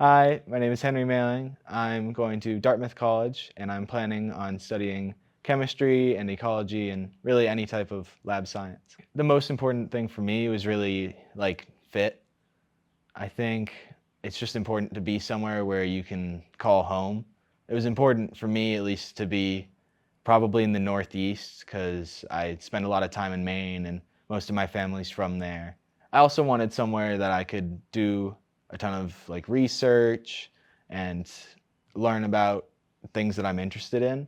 Hi, my name is Henry Mailing. I'm going to Dartmouth College, and I'm planning on studying chemistry and ecology and really any type of lab science. The most important thing for me was really like fit. I think it's just important to be somewhere where you can call home. It was important for me at least to be probably in the Northeast because I spend a lot of time in Maine and most of my family's from there. I also wanted somewhere that I could do a ton of like research and learn about things that I'm interested in.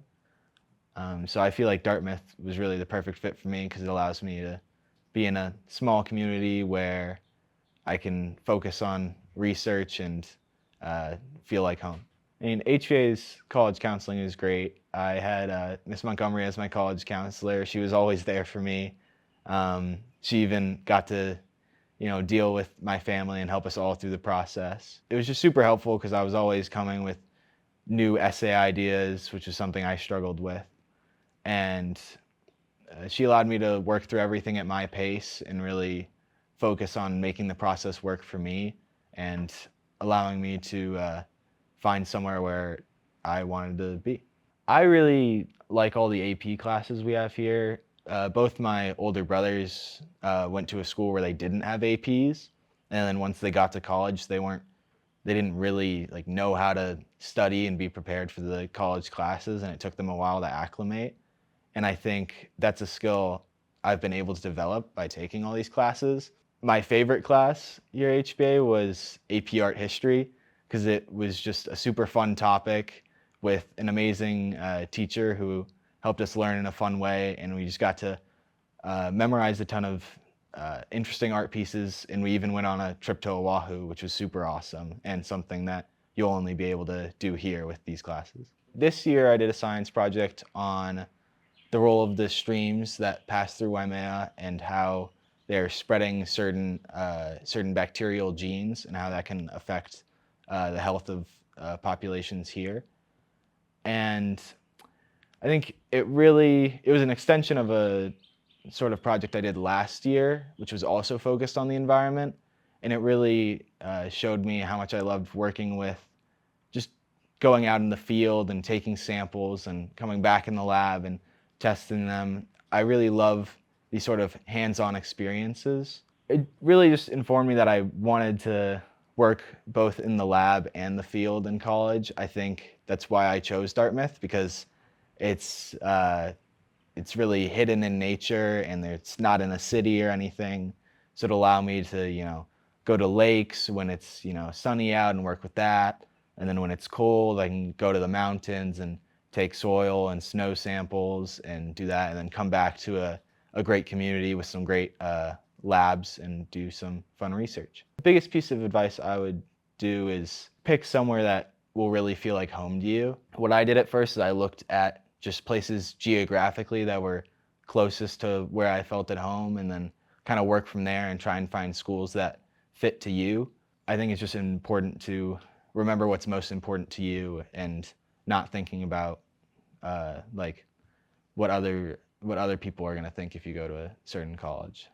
So I feel like Dartmouth was really the perfect fit for me because it allows me to be in a small community where I can focus on research and feel like home. I mean, HVA's college counseling is great. I had Miss Montgomery as my college counselor. She was always there for me. She even got to, deal with my family and help us all through the process. It was just super helpful because I was always coming with new essay ideas, which is something I struggled with. And she allowed me to work through everything at my pace and really focus on making the process work for me and allowing me to find somewhere where I wanted to be. I really like all the AP classes we have here. Both my older brothers went to a school where they didn't have APs, and then once they got to college, they didn't really like know how to study and be prepared for the college classes, and it took them a while to acclimate. And I think that's a skill I've been able to develop by taking all these classes. My favorite class here at HBA was AP Art History because it was just a super fun topic with an amazing teacher who helped us learn in a fun way, and we just got to memorize a ton of interesting art pieces, and we even went on a trip to Oahu, which was super awesome and something that you'll only be able to do here with these classes. This year I did a science project on the role of the streams that pass through Waimea and how they're spreading certain bacterial genes and how that can affect the health of populations here. And I think it was an extension of a sort of project I did last year, which was also focused on the environment. And it really showed me how much I loved working with just going out in the field and taking samples and coming back in the lab and testing them. I really love these sort of hands-on experiences. It really just informed me that I wanted to work both in the lab and the field in college. I think that's why I chose Dartmouth because it's uh, it's really hidden in nature and it's not in a city or anything. So it'll allow me to, go to lakes when it's, sunny out and work with that. And then when it's cold, I can go to the mountains and take soil and snow samples and do that and then come back to a great community with some great labs and do some fun research. The biggest piece of advice I would do is pick somewhere that will really feel like home to you. What I did at first is I looked at just places geographically that were closest to where I felt at home and then kind of work from there and try and find schools that fit to you. I think it's just important to remember what's most important to you and not thinking about like what other people are going to think if you go to a certain college.